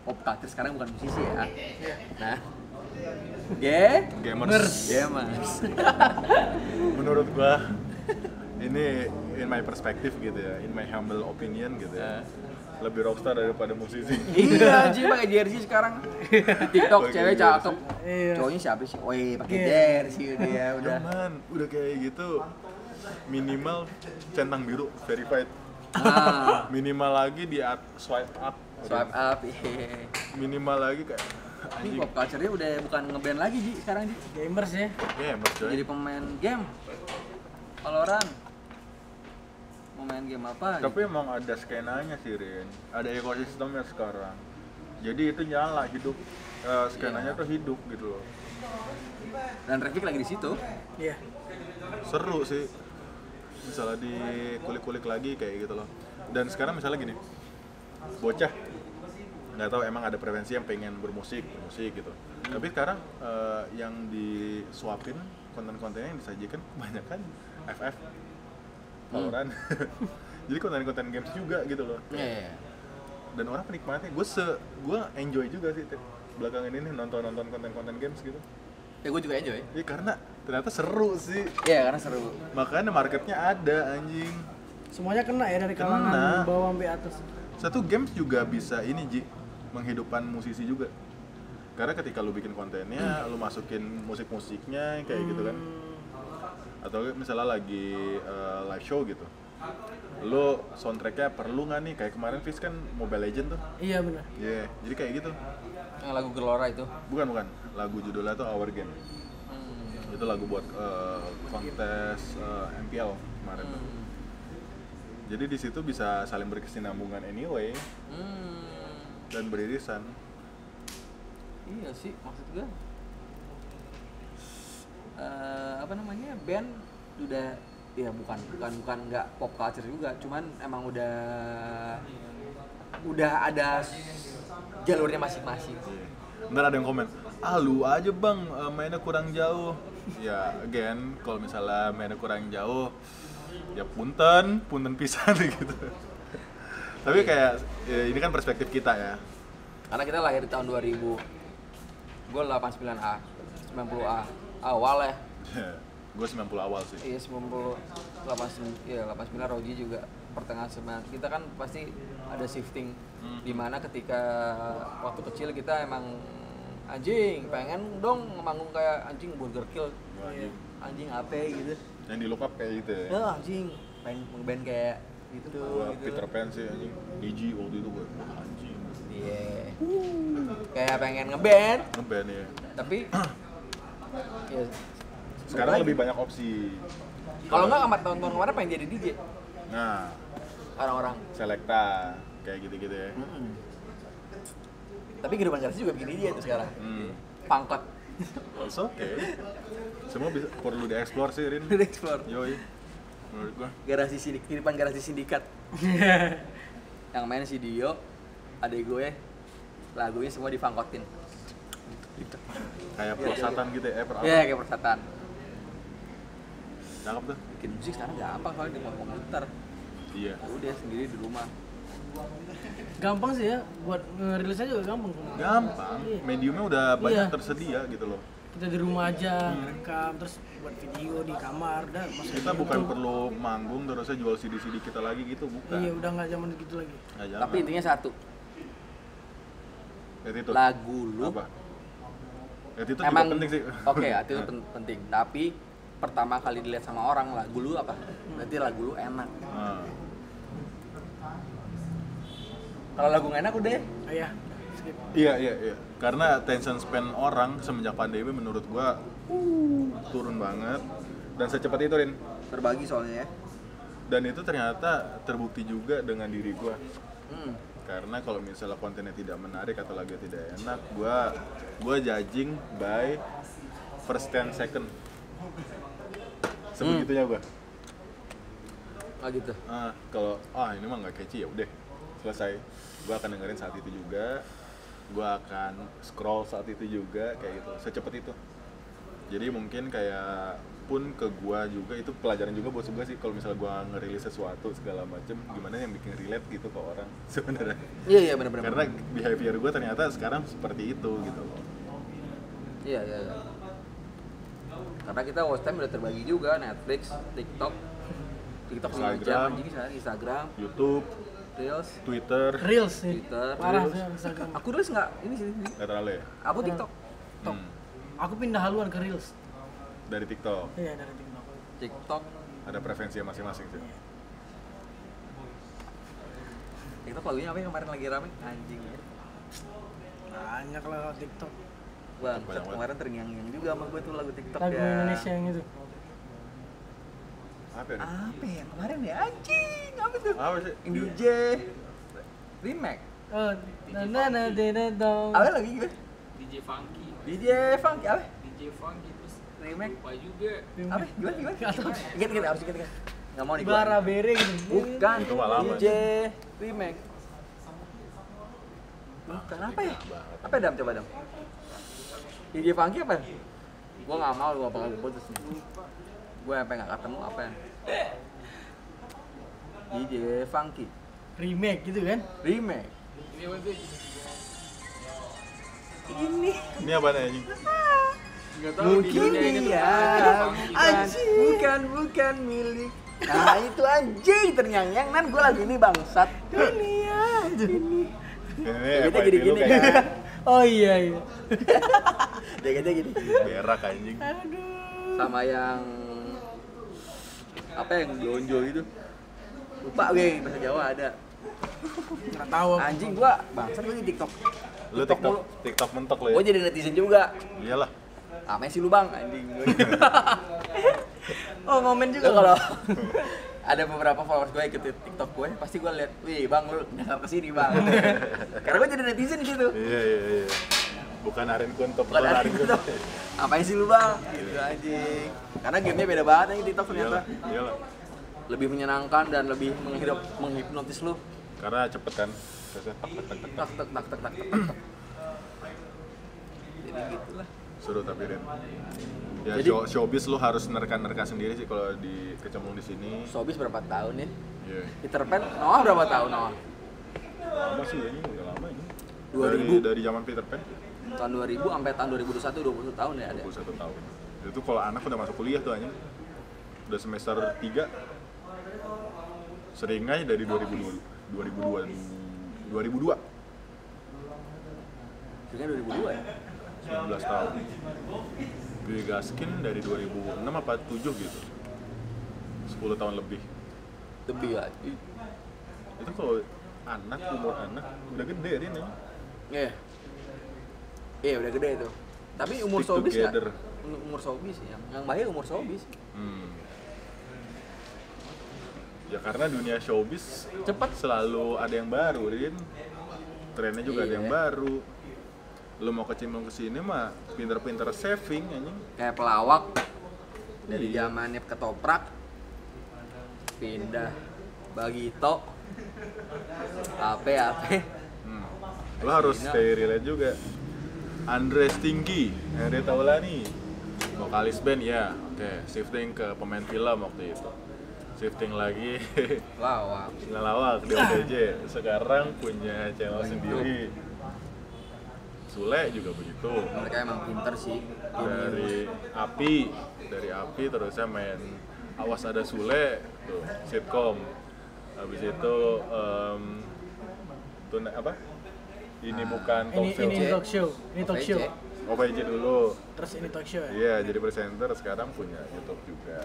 Speaker 1: pop culture sekarang bukan musisi ya. Nah,
Speaker 3: Gamers. Menurut gua ini in my perspective gitu ya, in my humble opinion gitu ya, lebih rockstar daripada musisi.
Speaker 1: Iya, Ji pakai jersey sekarang. Di TikTok
Speaker 3: Pakai
Speaker 1: cewek
Speaker 3: jersey.
Speaker 1: cakep.
Speaker 5: Iya.
Speaker 1: Cowoknya siapa sih? Woi, pakai
Speaker 5: Iya.
Speaker 1: jersey dia udah.
Speaker 3: Cuman udah kayak gitu minimal centang biru verified.
Speaker 1: Ah,
Speaker 3: Minimal lagi di swipe up.
Speaker 1: swipe up. Iya.
Speaker 3: Minimal lagi kayak
Speaker 1: Ini
Speaker 3: anjing.
Speaker 1: pop culture-nya udah bukan ngeband lagi Ji sekarang Ji.
Speaker 5: Gamers ya.
Speaker 3: Ya, Mas Joy.
Speaker 1: Jadi pemain game. Valorant. Mau main game apa?
Speaker 3: Tapi emang ada skenanya sih, Rin. Ada ekosistemnya sekarang. Jadi itu nyala hidup. Skenanya
Speaker 1: Iya.
Speaker 3: tuh hidup gitu loh.
Speaker 1: Dan Revik lagi di situ.
Speaker 5: Iya.
Speaker 3: Seru sih. Misalnya di kulik-kulik lagi kayak gitu loh. Dan sekarang misalnya gini, bocah nggak tahu emang ada preferensi yang pengen bermusik gitu. Tapi sekarang yang disuapin konten-kontennya yang disajikan kebanyakan FF, Valorant. Jadi konten-konten games juga gitu loh.
Speaker 1: Iya.
Speaker 3: Dan orang penikmatnya, gue enjoy juga sih belakangan ini nonton konten-konten games gitu.
Speaker 1: Ya gue juga enjoy.
Speaker 3: Ya karena ternyata seru sih.
Speaker 1: Iya, karena seru.
Speaker 3: Makanya marketnya ada anjing.
Speaker 5: Semuanya kena ya dari kalangan
Speaker 3: Kena.
Speaker 5: bawah sampai atas.
Speaker 3: Satu games juga bisa ini Ji, menghidupkan musisi juga. Karena ketika lu bikin kontennya, lu masukin musik-musiknya kayak gitu kan. Atau misalnya lagi live show gitu. Lu soundtracknya perlu nggak nih? Kayak kemarin Fizz kan Mobile Legend tuh.
Speaker 5: Iya benar.
Speaker 3: Iya, jadi kayak gitu.
Speaker 1: Yang lagu Gelora itu.
Speaker 3: Bukan. Lagu judulnya tuh Our Game. Itu lagu buat kontes MPL kemarin tuh. Jadi di situ bisa saling berkesinambungan anyway dan beririsan.
Speaker 1: Iya sih, maksud gue apa namanya, band udah ya bukan nggak pop culture juga, cuman emang udah ada jalurnya masing-masing.
Speaker 3: Ntar ada yang komen, lu aja bang mainnya kurang jauh. Ya again, kalau misalnya mainnya kurang jauh, ya punten pisan gitu. Tapi kayak ya, ini kan perspektif kita ya.
Speaker 1: Karena kita lahir di tahun 2000, gue 89A, 90A awal ya.
Speaker 3: Gue 90 awal sih.
Speaker 1: Iya 89 Roji juga pertengahan 90. Kita kan pasti ada shifting dimana ketika waktu kecil kita emang anjing pengen dong manggung kayak anjing Burger Kill, anjing AP gitu.
Speaker 3: Yang di look up kayak gitu ya.
Speaker 1: Ya anjing pengen band kayak gitu.
Speaker 3: Gua Peter Pan sih anjing. Niji waktu itu gue anjing.
Speaker 1: Iya. Kayak pengen ngeband,
Speaker 3: Ngeband ya.
Speaker 1: tapi ya,
Speaker 3: Sekarang
Speaker 1: lagi.
Speaker 3: lebih banyak opsi.
Speaker 1: Kalau nggak amat tahun-tahun kemarin pengen jadi DJ
Speaker 3: Nah,
Speaker 1: orang-orang.
Speaker 3: Selecta kayak gitu-gitu ya.
Speaker 1: Tapi Kehidupan Garasi juga bikin DJ tuh sekarang. Pangkot.
Speaker 3: It's okay. Semua bisa perlu dieksplor sih, Rin.
Speaker 1: Udah explore.
Speaker 3: Yoi. Menurut gua.
Speaker 1: Kehidupan Garasi Sindikat. Yang main si Dio, adek gue, lagunya semua dipangkotin.
Speaker 3: Kayak persatan gitu ya,
Speaker 1: Iya, kayak persatan.
Speaker 3: Cakep tuh.
Speaker 1: Bikin musik sekarang gampang soalnya di komputer.
Speaker 3: Iya.
Speaker 1: Udah sendiri di rumah.
Speaker 5: Gampang sih ya, buat ngerilis aja juga gampang.
Speaker 3: Gampang.
Speaker 5: Iya.
Speaker 3: Mediumnya udah banyak
Speaker 5: Iya.
Speaker 3: tersedia gitu loh.
Speaker 5: Kita di rumah aja rekam, terus buat video di kamar, dan
Speaker 3: Kita bukan perlu manggung terusnya jual CD-CD kita lagi gitu, bukan.
Speaker 5: Iya, udah nggak zaman gitu lagi.
Speaker 3: Nggak jangan.
Speaker 1: Tapi intinya satu,
Speaker 3: Attitude.
Speaker 1: lagu lu
Speaker 3: Apa? Attitude
Speaker 1: emang
Speaker 3: juga penting sih.
Speaker 1: Oke, itu penting. Tapi pertama kali dilihat sama orang, lagu lu apa? Berarti lagu lu enak.
Speaker 3: Nah,
Speaker 1: Kalau lagu nggak enak udah.
Speaker 5: Oh, iya, skip.
Speaker 3: iya. Karena attention span orang semenjak pandemi menurut gua turun banget dan secepat itu, Rin.
Speaker 1: Berbagi soalnya ya.
Speaker 3: Dan itu ternyata terbukti juga dengan diri gua.
Speaker 1: Hmm.
Speaker 3: Karena kalau misalnya kontennya tidak menarik atau lagunya tidak enak, gua judging by first 10 second. Sebegitunya gua.
Speaker 1: Oh gitu.
Speaker 3: Kalau ini mah nggak catchy, ya udah selesai. Gua akan dengerin saat itu juga, gua akan scroll saat itu juga, kayak gitu, secepat itu. Jadi mungkin kayak pun ke gua juga itu pelajaran juga buat gua sih, kalau misalnya gua ngerilis sesuatu segala macem, gimana yang bikin relate gitu ke orang sebenarnya.
Speaker 1: Iya benar-benar.
Speaker 3: Karena behavior gua ternyata sekarang seperti itu gitu loh.
Speaker 1: Iya. Karena kita watch time udah terbagi juga, Netflix, TikTok 5 jam anjing sekarang, Instagram,
Speaker 3: YouTube,
Speaker 1: Reels,
Speaker 3: Twitter,
Speaker 5: Reels sih.
Speaker 1: Twitter,
Speaker 5: Parah
Speaker 1: Reels.
Speaker 5: sih Instagram.
Speaker 1: Aku Reels nggak ini sih.
Speaker 3: nggak terlalu ya?
Speaker 1: Aku TikTok.
Speaker 3: Hmm,
Speaker 5: Aku pindah haluan ke Reels.
Speaker 3: dari TikTok
Speaker 5: Iya, dari TikTok.
Speaker 1: TikTok,
Speaker 3: ada preferensi masing-masing sih.
Speaker 1: TikTok lagunya apa yang kemarin lagi rame? Anjing ya.
Speaker 5: Banyak lah kalau TikTok.
Speaker 1: Bang,
Speaker 3: Banyak banget.
Speaker 1: kemarin terngiang-ngiang juga sama gue tuh lagu TikTok
Speaker 5: Lagu
Speaker 1: ya.
Speaker 5: Indonesia yang itu.
Speaker 3: Apa ya?
Speaker 1: Apa ya kemarin ya anjing? Apa tuh?
Speaker 3: Apa sih?
Speaker 1: Yang DJ remake.
Speaker 5: Oh, nana dong.
Speaker 1: Apa lagi gue?
Speaker 6: DJ Funky,
Speaker 1: DJ Funk apa?
Speaker 6: DJ Funky terus
Speaker 1: Remake.
Speaker 6: lupa juga.
Speaker 1: Apa? Gimana? Ingat harus ingat. Enggak mau nih gua.
Speaker 5: Bara bere gitu.
Speaker 1: Bukan,
Speaker 3: Itu mah lama.
Speaker 1: DJ remake. Bukan apa ya? Apa ya, Dam? Coba Dam. DJ Funky apa? Gua nggak mau, gua bakal putus nih. Gua sampai nggak ketemu apa ya? DJ Funky
Speaker 5: Remake gitu kan?
Speaker 1: remake.
Speaker 6: Ini apa sih?
Speaker 3: Ini apa nih anjing?
Speaker 6: Enggak tahu
Speaker 1: Mungkin dia bukan milik. Nah itu anjing terngiang-ngiang nan gua lagi ini bangsat. Dunia ini.
Speaker 3: Ini
Speaker 1: Kita
Speaker 3: FYP
Speaker 1: gini-gini
Speaker 3: lu kayak
Speaker 1: kan.
Speaker 5: Oh iya.
Speaker 1: Dia gini.
Speaker 3: berak anjing.
Speaker 1: Sama yang apa yang gonjo itu. Lupa gue bahasa Jawa ada.
Speaker 5: Enggak tahu aku.
Speaker 1: Anjing gua bangsat gua di TikTok.
Speaker 3: Lu
Speaker 1: mulu.
Speaker 3: TikTok mentok lu ya?
Speaker 1: Gua jadi netizen juga.
Speaker 3: Iyalah.
Speaker 1: Apa sih lu bang anjing gua. Oh ngomen juga kalau ada beberapa followers gue ikut TikTok gue, pasti gue lihat, wih bang lu nyasar kesini bang. Karena gue jadi netizen gitu.
Speaker 3: Iya. Bukan Arin Kuntup,
Speaker 1: Bukan Arin Kuntup. Apain sih lu bang? Gitu anjing. Karena gamenya beda banget nih TikTok ternyata.
Speaker 3: Iyalah.
Speaker 1: Lebih menyenangkan dan lebih menghipnotis lu.
Speaker 3: Karena cepet kan. Terusnya tak.
Speaker 1: Jadi gitulah.
Speaker 3: Seru tapi Rin. Ya
Speaker 1: Jadi-
Speaker 3: showbiz lu harus nerka sendiri sih kalau kecemplung di sini.
Speaker 1: Showbiz berapa tahun ya?
Speaker 3: Iya.
Speaker 1: Peter Pan, Noah berapa tahun Noah?
Speaker 3: Lama sih ini, udah lama ini.
Speaker 1: 2000.
Speaker 3: Dari zaman Peter Pan,
Speaker 1: Tahun 2000 sampai tahun 2021, 21 tahun ya ada.
Speaker 3: 21 tahun. Itu kalau anak udah masuk kuliah tuh anjing. Udah semester 3. Sering aja dari 2002.
Speaker 1: Kayaknya 2002 ya?
Speaker 3: 19 tahun. Gue Gaskin dari 2006 apa 7 gitu. 10 tahun lebih.
Speaker 1: Lebih lagi.
Speaker 3: Itu kalau umur anak udah gede Rin ya.
Speaker 1: Iya. Iya udah gede itu. Tapi umur
Speaker 3: Stick
Speaker 1: showbiz nggak?
Speaker 3: together.
Speaker 1: Umur showbiz yang bahaya umur showbiz.
Speaker 3: Ya karena dunia showbiz
Speaker 1: Cepet.
Speaker 3: selalu ada yang baru, Rin. Trennya juga ada
Speaker 1: Iya.
Speaker 3: yang baru. Lu mau kecimpung ke sini mah pinter-pinter saving anjing.
Speaker 1: Kayak pelawak dari
Speaker 3: Iya.
Speaker 1: zamannya ketoprak pindah Bagito apa
Speaker 3: Lo harus
Speaker 1: Gina.
Speaker 3: stay relate juga. Andre Stinky, Henry Taulani, vokalis band ya, oke. Shifting ke pemain film waktu itu. Shifting lagi
Speaker 1: lawak
Speaker 3: ngelawak di OTJ. Sekarang punya channel sendiri. Sule juga begitu.
Speaker 1: mereka emang pinter sih
Speaker 3: Dari api terusnya main Awas Ada Sule tuh sitcom. Habis itu tuh apa? Ini bukan talk
Speaker 5: Ini
Speaker 3: show.
Speaker 5: talk show. Ini talk show.
Speaker 3: OPJ dulu.
Speaker 5: Terus ini talk show ya.
Speaker 3: Iya, jadi presenter sekarang punya YouTube juga.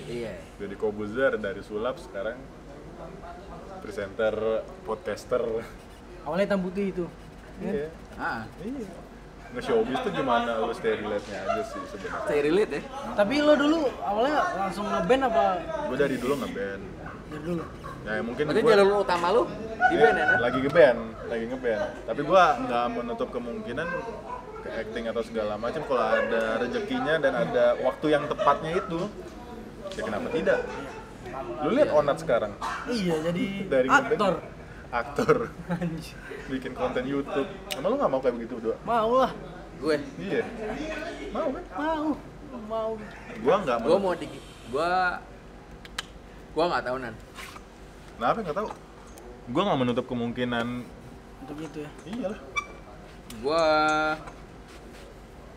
Speaker 1: iya
Speaker 3: Jadi Kobuzer dari sulap sekarang presenter, podcaster.
Speaker 5: Awalnya hitam putih itu.
Speaker 3: Iya.
Speaker 1: iya
Speaker 3: Nge-showbiz tuh gimana lu stay relate-nya aja sih sebenarnya.
Speaker 1: stay relate ya
Speaker 5: Tapi lo dulu awalnya langsung ngeband apa
Speaker 3: Gue dari dulu nge-band.
Speaker 5: dari dulu?
Speaker 3: Ya mungkin
Speaker 1: berarti
Speaker 3: gua
Speaker 1: jalur utama lu di band ya kan?
Speaker 3: lagi nge-band. Tapi gua nggak menutup kemungkinan ke acting atau segala macam kalau ada rezekinya dan ada waktu yang tepatnya itu. Ya kenapa tidak? Lu lihat Onat sekarang
Speaker 5: Iya, jadi
Speaker 3: dari
Speaker 5: aktor.
Speaker 3: Aktor
Speaker 5: Anjir.
Speaker 3: bikin konten YouTube. Emang lu nggak mau kayak begitu doa?
Speaker 5: Mau lah.
Speaker 1: gue
Speaker 3: Iya. Mau kan?
Speaker 5: Mau.
Speaker 3: Gua nggak
Speaker 1: gue mau di gue nggak tahu nan
Speaker 3: Kenapa nggak tahu? Gua nggak menutup kemungkinan.
Speaker 5: Untuk itu ya.
Speaker 3: Iyalah.
Speaker 1: gue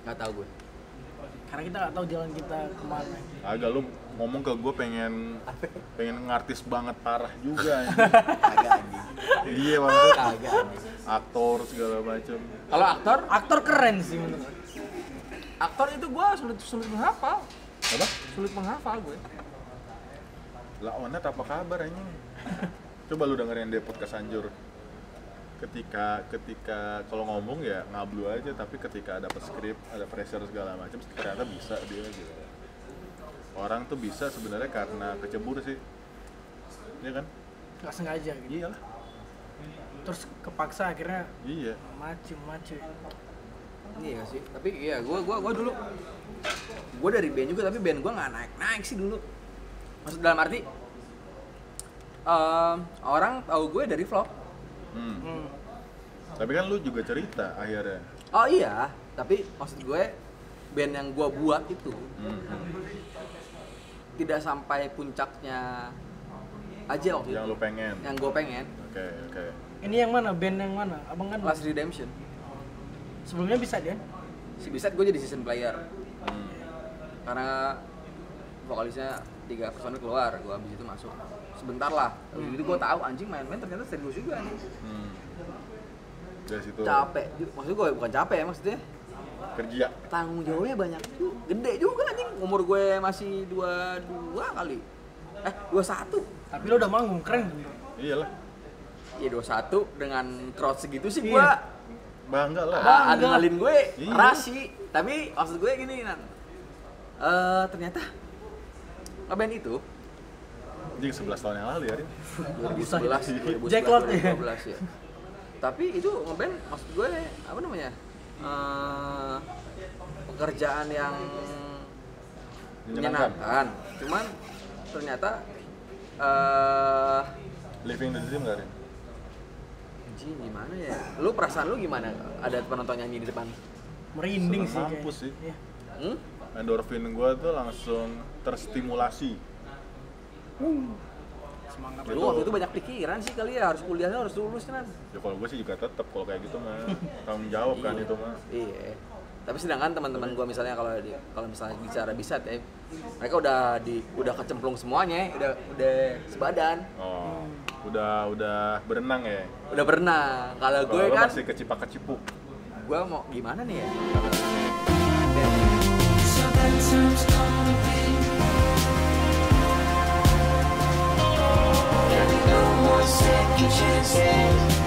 Speaker 1: nggak tahu gue
Speaker 5: Karena kita nggak tahu jalan kita kemana.
Speaker 3: Agak lu ngomong ke gue pengen ngartis banget parah juga.
Speaker 1: kagak anjing
Speaker 3: Iya maksudnya
Speaker 1: kagak anjing.
Speaker 3: aktor segala macam.
Speaker 1: kalau aktor
Speaker 5: Aktor keren sih menurut.
Speaker 1: aktor itu gue sulit menghafal
Speaker 3: Apa?
Speaker 1: sulit menghafal gue
Speaker 3: Lah Onat apa kabar anjing? Coba lu dengerin dia podcast Anjur. Ketika kalau ngomong ya ngablu aja, tapi ketika ada skrip, ada pressure segala macam ternyata bisa dia gitu. Orang tuh bisa sebenarnya karena kecebur sih. Iya kan?
Speaker 5: Nggak sengaja gitu.
Speaker 3: Iyalah.
Speaker 5: Terus kepaksa akhirnya
Speaker 3: Iya.
Speaker 5: maju.
Speaker 1: iya sih tapi iya gue dulu gue dari band juga tapi band gue nggak naik sih dulu maksud dalam arti orang tahu gue dari vlog.
Speaker 3: Tapi kan lu juga cerita akhirnya.
Speaker 1: Oh iya, tapi maksud gue band yang gue buat itu tidak sampai puncaknya aja waktu
Speaker 3: Yang
Speaker 1: itu.
Speaker 3: lu pengen.
Speaker 1: Yang gue pengen.
Speaker 3: Oke.
Speaker 5: Ini yang mana? Band yang mana? Abang kan
Speaker 1: Last Redemption.
Speaker 5: sebelumnya bisa dia.
Speaker 1: Si Bisat gue jadi season player. Karena vokalisnya 3 personil keluar, gue abis itu masuk. Sebentar lah. Habis itu gue tahu anjing main-main ternyata serius juga nih.
Speaker 3: Dari situ
Speaker 1: Capek. Maksud gue bukan capek ya maksudnya.
Speaker 3: kerja.
Speaker 1: Tanggung jawabnya banyak tuh. Gede juga anjing. Umur gue masih 22 kali. 21.
Speaker 5: Tapi lo udah manggung, keren.
Speaker 3: Iyalah.
Speaker 1: Ya 21 dengan crowd segitu sih
Speaker 5: Iya.
Speaker 1: gue
Speaker 3: Bangga lah.
Speaker 1: adrenalin gue
Speaker 3: Iya.
Speaker 1: keras sih. Tapi maksud gue gini Nan. Ternyata ngeband itu
Speaker 3: Anjing 11 tahun yang lalu ya, Rin.
Speaker 1: 2011, 2011,
Speaker 5: Jacklot ya?
Speaker 1: 2012 ya. Tapi itu ngeband maksud gue apa namanya? Pekerjaan yang menyenangkan. Cuman ternyata
Speaker 3: Living the dream gak, Rin?
Speaker 1: anjing gimana ya? Lu perasaan lu gimana? Ada penonton nyanyi di depan?
Speaker 5: Merinding sih
Speaker 3: Seneng mampus
Speaker 5: kayaknya.
Speaker 3: sih.
Speaker 5: Iya.
Speaker 3: Endorfin gue tuh langsung terstimulasi.
Speaker 5: Semangat.
Speaker 1: Lu waktu itu banyak pikiran sih kali ya, harus kuliahnya harus lulus kan?
Speaker 3: Ya kalau gue sih juga tetap kalau kayak gitu mah tanggung jawab kan itu mah.
Speaker 1: Iya. Tapi sedangkan teman-teman gua misalnya kalau misalnya bicara Bisat ya, mereka udah kecemplung semuanya, udah sebadan.
Speaker 3: Oh, udah berenang ya.
Speaker 1: Udah pernah. Kalau gue
Speaker 3: Kalau lo
Speaker 1: kan
Speaker 3: masih kecipak-kecipuk.
Speaker 1: gua mau gimana nih ya?
Speaker 7: So bad times gonna be. No more second chances.